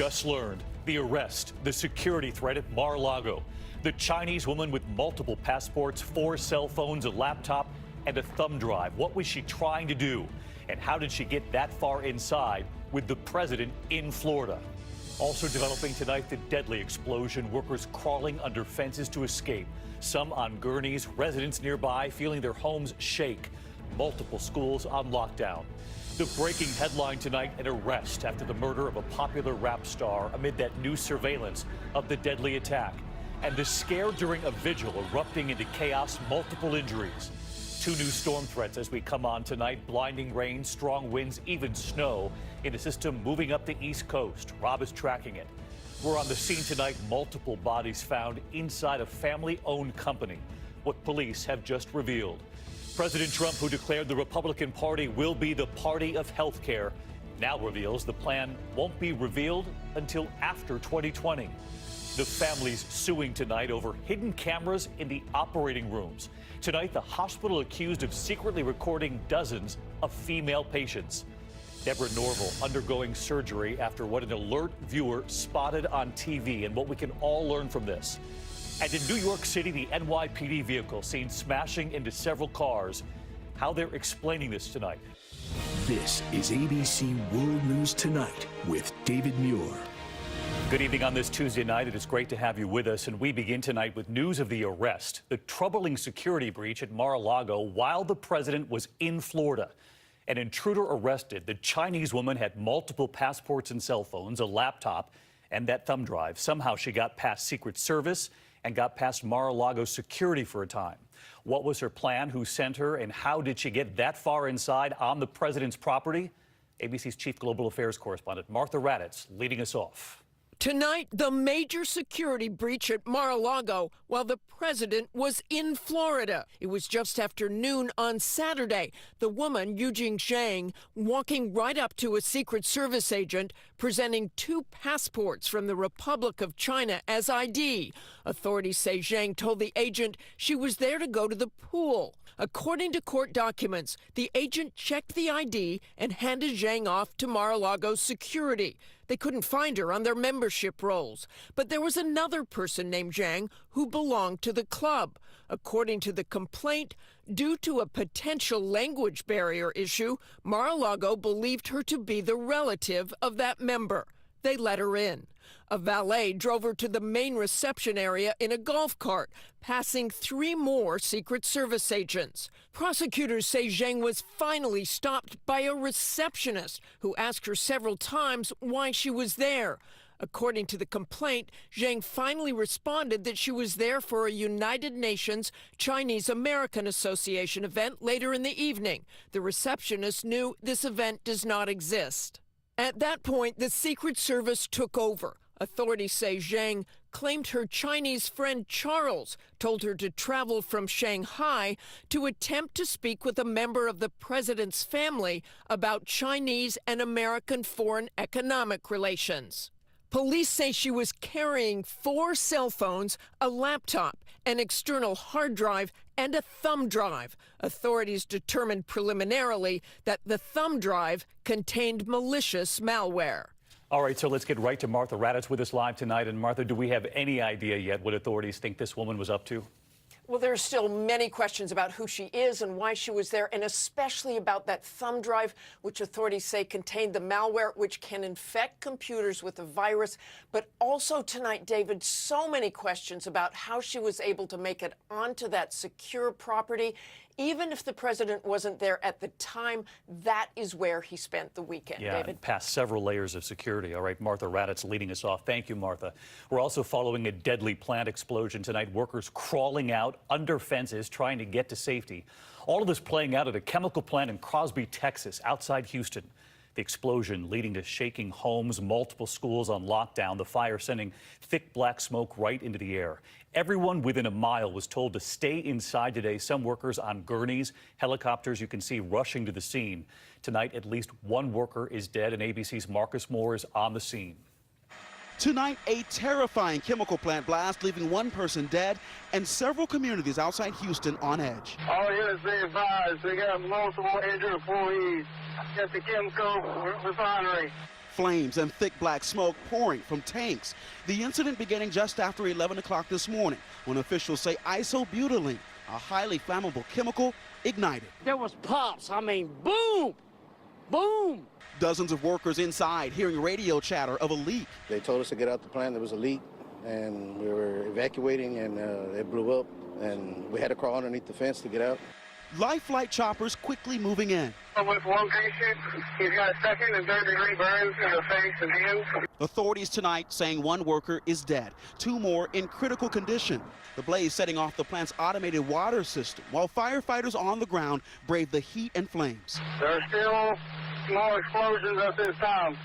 just learned the arrest, the security threat at Mar-a-Lago. The Chinese woman with multiple passports, 4 cell phones, a laptop, and a thumb drive. What was she trying to do? And how did she get that far inside with the president in Florida? Also developing tonight, the deadly explosion, workers crawling under fences to escape. Some on gurneys, residents nearby feeling their homes shake. Multiple schools on lockdown. The breaking headline tonight, an arrest after the murder of a popular rap star amid that new surveillance of the deadly attack. And the scare during a vigil erupting into chaos, multiple injuries. 2 new storm threats as we come on tonight. Blinding rain, strong winds, even snow in a system moving up the East Coast. Rob is tracking it. We're on the scene tonight. Multiple bodies found inside a family-owned company. What police have just revealed. President Trump, who declared the Republican Party will be the party of health care, now reveals the plan won't be revealed until after 2020. The families suing tonight over hidden cameras in the operating rooms. Tonight, the hospital accused of secretly recording dozens of female patients. Deborah Norville undergoing surgery after what an alert viewer spotted on TV, and what we can all learn from this. And in New York City, the NYPD vehicle seen smashing into several cars. How they're explaining this tonight. This is ABC World News Tonight with David Muir. Good evening on this Tuesday night. It is great to have you with us, and we begin tonight with news of the arrest, the troubling security breach at Mar-a-Lago while the president was in Florida. An intruder arrested. The Chinese woman had multiple passports and cell phones, a laptop, and that thumb drive. Somehow she got past Secret Service and got past Mar-a-Lago security for a time. What was her plan? Who sent her? And how did she get that far inside on the president's property? ABC's chief global affairs correspondent Martha Raddatz leading us off. Tonight, the major security breach at Mar-a-Lago while the president was in Florida. It was just after noon on Saturday. The woman, Yujing Zhang, walking right up to a Secret Service agent, presenting 2 passports from the Republic of China as ID. Authorities say Zhang told the agent she was there to go to the pool. According to court documents, the agent checked the ID and handed Zhang off to Mar-a-Lago security. They couldn't find her on their membership rolls. But there was another person named Zhang who belonged to the club. According to the complaint, due to a potential language barrier issue, Mar-a-Lago believed her to be the relative of that member. They let her in. A valet drove her to the main reception area in a golf cart, passing 3 more Secret Service agents. Prosecutors say Zhang was finally stopped by a receptionist who asked her several times why she was there. According to the complaint, Zhang finally responded that she was there for a United Nations Chinese American Association event later in the evening. The receptionist knew this event does not exist. At that point, the Secret Service took over. Authorities say Zhang claimed her Chinese friend Charles told her to travel from Shanghai to attempt to speak with a member of the president's family about Chinese and American foreign economic relations. Police say she was carrying 4 cell phones, a laptop, an external hard drive, and a thumb drive. Authorities determined preliminarily that the thumb drive contained malicious malware. All right, so let's get right to Martha Raddatz with us live tonight. And Martha, do we have any idea yet what authorities think this woman was up to? Well, there are still many questions about who she is and why she was there, and especially about that thumb drive, which authorities say contained the malware, which can infect computers with a virus. But also tonight, David, so many questions about how she was able to make it onto that secure property. Even if the president wasn't there at the time, that is where he spent the weekend, David. Past several layers of security. All right, Martha Raddatz leading us off. Thank you, Martha. We're also following a deadly plant explosion tonight. Workers crawling out under fences trying to get to safety. All of this playing out at a chemical plant in Crosby, Texas, outside Houston. The explosion leading to shaking homes, multiple schools on lockdown, the fire sending thick black smoke right into the air. Everyone within a mile was told to stay inside today. Some workers on gurneys, helicopters you can see rushing to the scene. Tonight, at least 1 worker is dead, and ABC's Marcus Moore is on the scene. Tonight, a terrifying chemical plant blast, leaving 1 person dead and several communities outside Houston on edge. All units be advised, we got multiple injured employees at the chemical refinery. Flames and thick black smoke pouring from tanks. The incident beginning just after 11 o'clock this morning when officials say isobutylene, a highly flammable chemical, ignited. There was pops. I mean, boom, boom. Dozens of workers inside hearing radio chatter of a leak. They told us to get out the plant. There was a leak, and we were evacuating, and it blew up, and we had to crawl underneath the fence to get out. Life flight choppers quickly moving in. With one patient, he's got second and third degree burns in the face and hands. Authorities tonight saying one worker is dead, 2 more in critical condition. The blaze setting off the plant's automated water system while firefighters on the ground brave the heat and flames. There are still small explosions at this time.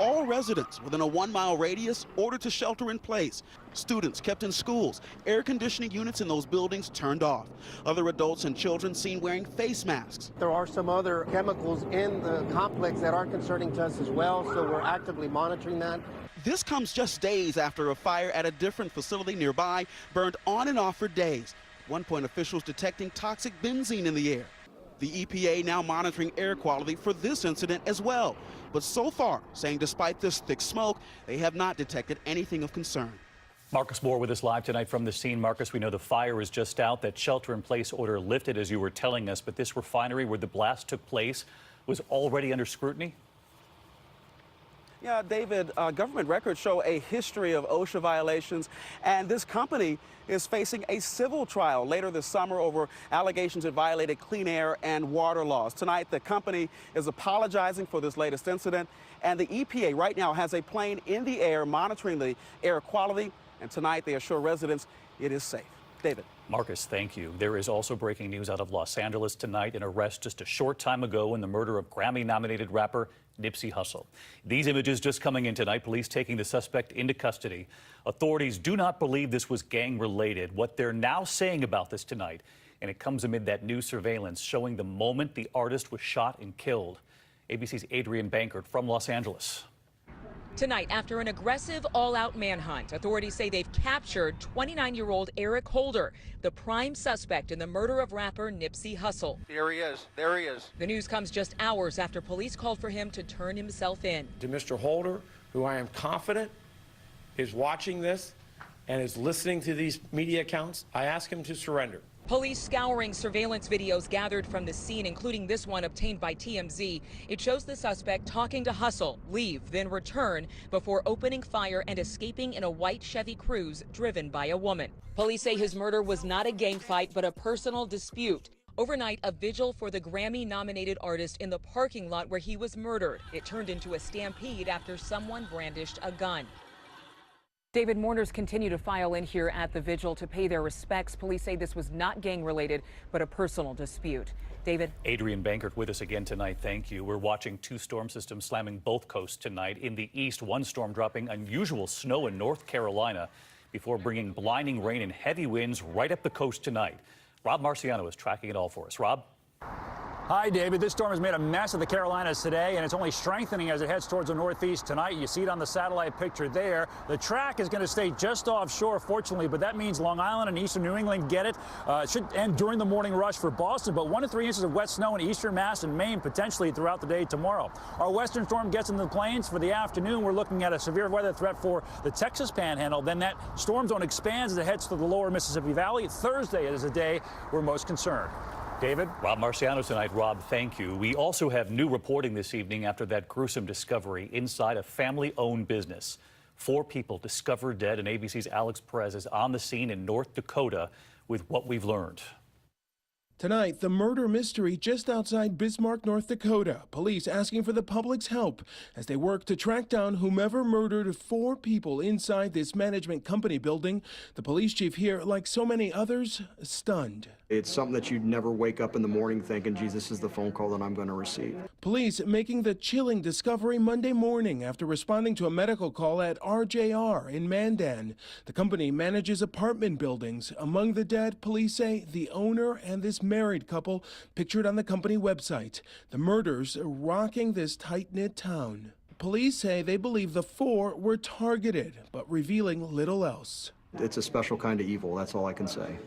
All residents within a 1-mile radius ordered to shelter in place. Students kept in schools. Air conditioning units in those buildings turned off. Other adults and children seen wearing face masks. There are some other chemicals in the complex that are concerning to us as well, so we're actively monitoring that. This comes just days after a fire at a different facility nearby burned on and off for days. At one point, officials detecting toxic benzene in the air. The EPA now monitoring air quality for this incident as well. But so far, saying despite this thick smoke, they have not detected anything of concern. Marcus Moore with us live tonight from the scene. Marcus, we know the fire is just out, that shelter-in-place order lifted, as you were telling us, but this refinery where the blast took place was already under scrutiny? Yeah, David, government records show a history of OSHA violations, and this company is facing a civil trial later this summer over allegations it violated clean air and water laws. Tonight, the company is apologizing for this latest incident, and the EPA right now has a plane in the air monitoring the air quality, and tonight they assure residents it is safe. David. Marcus, thank you. There is also breaking news out of Los Angeles tonight. An arrest just a short time ago in the murder of Grammy-nominated rapper Nipsey Hussle. These images just coming in tonight, police taking the suspect into custody. Authorities do not believe this was gang-related. What they're now saying about this tonight, and it comes amid that new surveillance showing the moment the artist was shot and killed. ABC's Adrienne Bankert from Los Angeles. Tonight, after an aggressive all-out manhunt, authorities say they've captured 29-year-old Eric Holder, the prime suspect in the murder of rapper Nipsey Hussle. There he is. There he is. The news comes just hours after police called for him to turn himself in. To Mr. Holder, who I am confident is watching this and is listening to these media accounts, I ask him to surrender. Police scouring surveillance videos gathered from the scene, including this one obtained by TMZ. It shows the suspect talking to Hussle, leave, then return before opening fire and escaping in a white Chevy Cruze driven by a woman. Police say his murder was not a gang fight, but a personal dispute. Overnight, a vigil for the Grammy-nominated artist in the parking lot where he was murdered. It turned into a stampede after someone brandished a gun. David, mourners continue to file in here at the vigil to pay their respects. Police say this was not gang-related, but a personal dispute. David? Adrienne Bankert with us again tonight. Thank you. We're watching 2 storm systems slamming both coasts tonight. In the east, one storm dropping unusual snow in North Carolina before bringing blinding rain and heavy winds right up the coast tonight. Rob Marciano is tracking it all for us. Rob? Hi, David. This storm has made a mess of the Carolinas today, and it's only strengthening as it heads towards the northeast tonight. You see it on the satellite picture there. The track is going to stay just offshore, fortunately, but that means Long Island and eastern New England get it. It should end during the morning rush for Boston, but 1 to 3 inches of wet snow in eastern Mass and Maine potentially throughout the day tomorrow. Our western storm gets into the plains for the afternoon. We're looking at a severe weather threat for the Texas Panhandle. Then that storm zone expands as it heads to the lower Mississippi Valley. Thursday is the day we're most concerned. David? Rob Marciano tonight. Rob, thank you. We also have new reporting this evening after that gruesome discovery inside a family-owned business. 4 people discovered dead, and ABC's Alex Perez is on the scene in North Dakota with what we've learned. Tonight, the murder mystery just outside Bismarck, North Dakota. Police asking for the public's help as they work to track down whomever murdered 4 people inside this management company building. The police chief here, like so many others, stunned. It's something that you'd never wake up in the morning thinking, geez, this is the phone call that I'm going to receive. Police making the chilling discovery Monday morning after responding to a medical call at RJR in Mandan. The company manages apartment buildings. Among the dead, police say the owner and this married couple pictured on the company website. The murders rocking this tight-knit town. Police say they believe the 4 were targeted, but revealing little else. It's a special kind of evil, that's all I can say.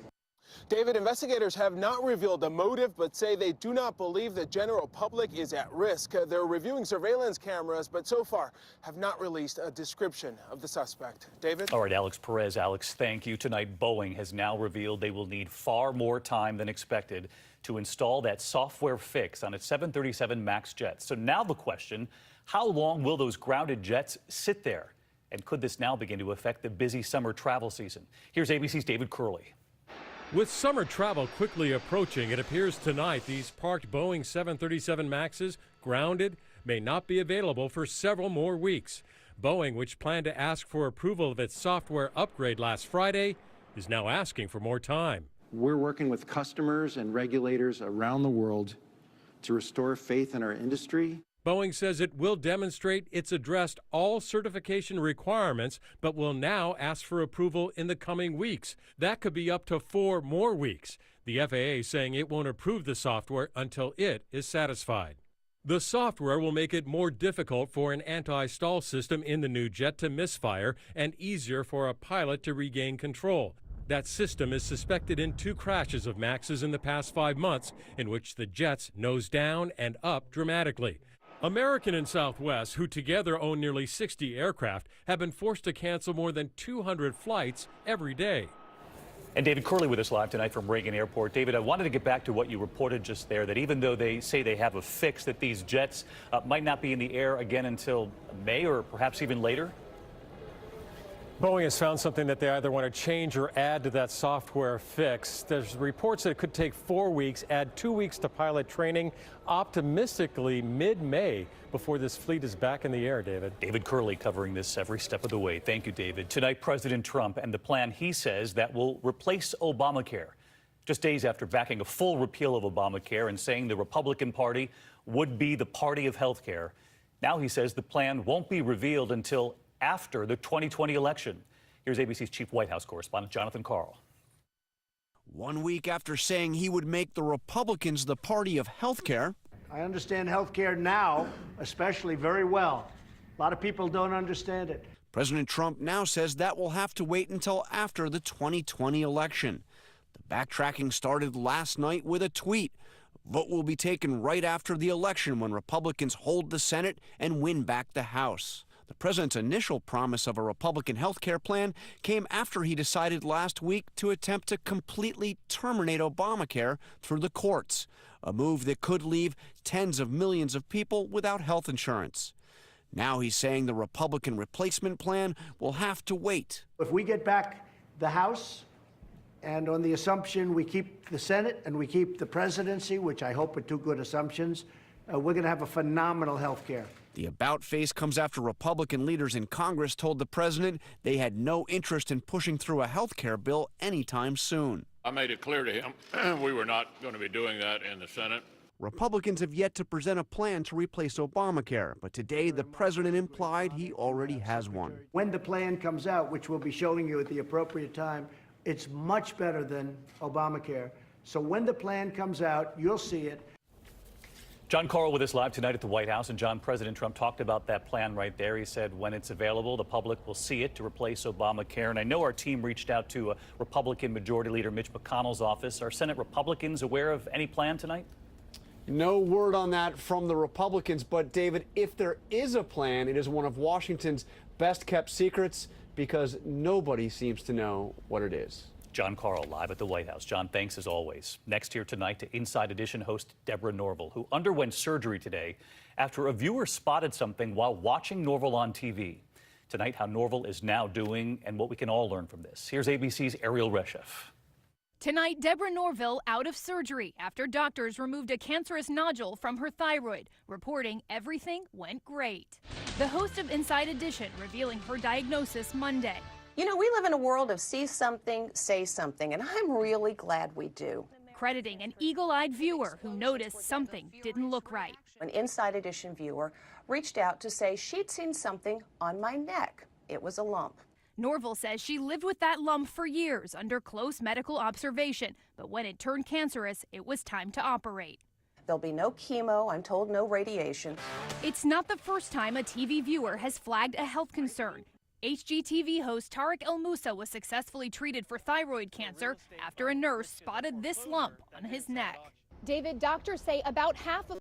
David, investigators have not revealed a motive, but say they do not believe the general public is at risk. They're reviewing surveillance cameras, but so far have not released a description of the suspect. David? All right, Alex Perez. Alex, thank you. Tonight, Boeing has now revealed they will need far more time than expected to install that software fix on its 737 MAX jets. So now the question, how long will those grounded jets sit there? And could this now begin to affect the busy summer travel season? Here's ABC's David Curley. With summer travel quickly approaching, it appears tonight these parked Boeing 737 MAXs, grounded, may not be available for several more weeks. Boeing, which planned to ask for approval of its software upgrade last Friday, is now asking for more time. We're working with customers and regulators around the world to restore faith in our industry. Boeing says it will demonstrate it's addressed all certification requirements, but will now ask for approval in the coming weeks. That could be up to 4 more weeks. The FAA saying it won't approve the software until it is satisfied. The software will make it more difficult for an anti-stall system in the new jet to misfire and easier for a pilot to regain control. That system is suspected in 2 crashes of MAXs in the past 5 months, in which the jets nose down and up dramatically. American and Southwest, who together own nearly 60 aircraft, have been forced to cancel more than 200 flights every day. And David Curley with us live tonight from Reagan Airport. David, I wanted to get back to what you reported just there, that even though they say they have a fix, that these jets might not be in the air again until May or perhaps even later? Boeing has found something that they either want to change or add to that software fix. There's reports that it could take 4 weeks, add 2 weeks to pilot training, optimistically mid-May before this fleet is back in the air, David. David Curley covering this every step of the way. Thank you, David. Tonight, President Trump and the plan he says that will replace Obamacare. Just days after backing a full repeal of Obamacare and saying the Republican Party would be the party of health care. Now he says the plan won't be revealed until after the 2020 election. Here's ABC's chief White House correspondent, Jonathan Karl. 1 week after saying he would make the Republicans the party of health care. I understand health care now, especially very well. A lot of people don't understand it. President Trump now says that will have to wait until after the 2020 election. The backtracking started last night with a tweet. Vote will be taken right after the election when Republicans hold the Senate and win back the House. The president's initial promise of a Republican health care plan came after he decided last week to attempt to completely terminate Obamacare through the courts, a move that could leave tens of millions of people without health insurance. Now he's saying the Republican replacement plan will have to wait. If we get back the House, and on the assumption we keep the Senate and we keep the presidency, which I hope are 2 good assumptions, we're going to have a phenomenal health care. The about face comes after Republican leaders in Congress told the president they had no interest in pushing through a health care bill anytime soon. I made it clear to him we were not going to be doing that in the Senate. Republicans have yet to present a plan to replace Obamacare, but today the president implied he already has one. When the plan comes out, which we'll be showing you at the appropriate time, it's much better than Obamacare. So when the plan comes out, you'll see it. John Karl with us live tonight at the White House. And John, President Trump talked about that plan right there. He said when it's available, the public will see it to replace Obamacare. And I know our team reached out to Republican Majority Leader Mitch McConnell's office. Are Senate Republicans aware of any plan tonight? No word on that from the Republicans. But, David, if there is a plan, it is one of Washington's best-kept secrets because nobody seems to know what it is. John Karl live at the White House. John, thanks as always. Next here tonight to Inside Edition host Deborah Norville, who underwent surgery today after a viewer spotted something while watching Norville on TV. Tonight, how Norville is now doing and what we can all learn from this. Here's ABC's Ariel Reshef. Tonight, Deborah Norville out of surgery after doctors removed a cancerous nodule from her thyroid, reporting everything went great. The host of Inside Edition revealing her diagnosis Monday. You know, we live in a world of see something, say something, and I'm really glad we do. Crediting an eagle-eyed viewer who noticed something didn't look right. An Inside Edition viewer reached out to say she'd seen something on my neck. It was a lump. Norville says she lived with that lump for years under close medical observation, but when it turned cancerous, it was time to operate. There'll be no chemo, I'm told no radiation. It's not the first time a TV viewer has flagged a health concern. HGTV host Tariq El Moussa was successfully treated for thyroid cancer after a nurse spotted this lump on his neck. David, doctors say about half of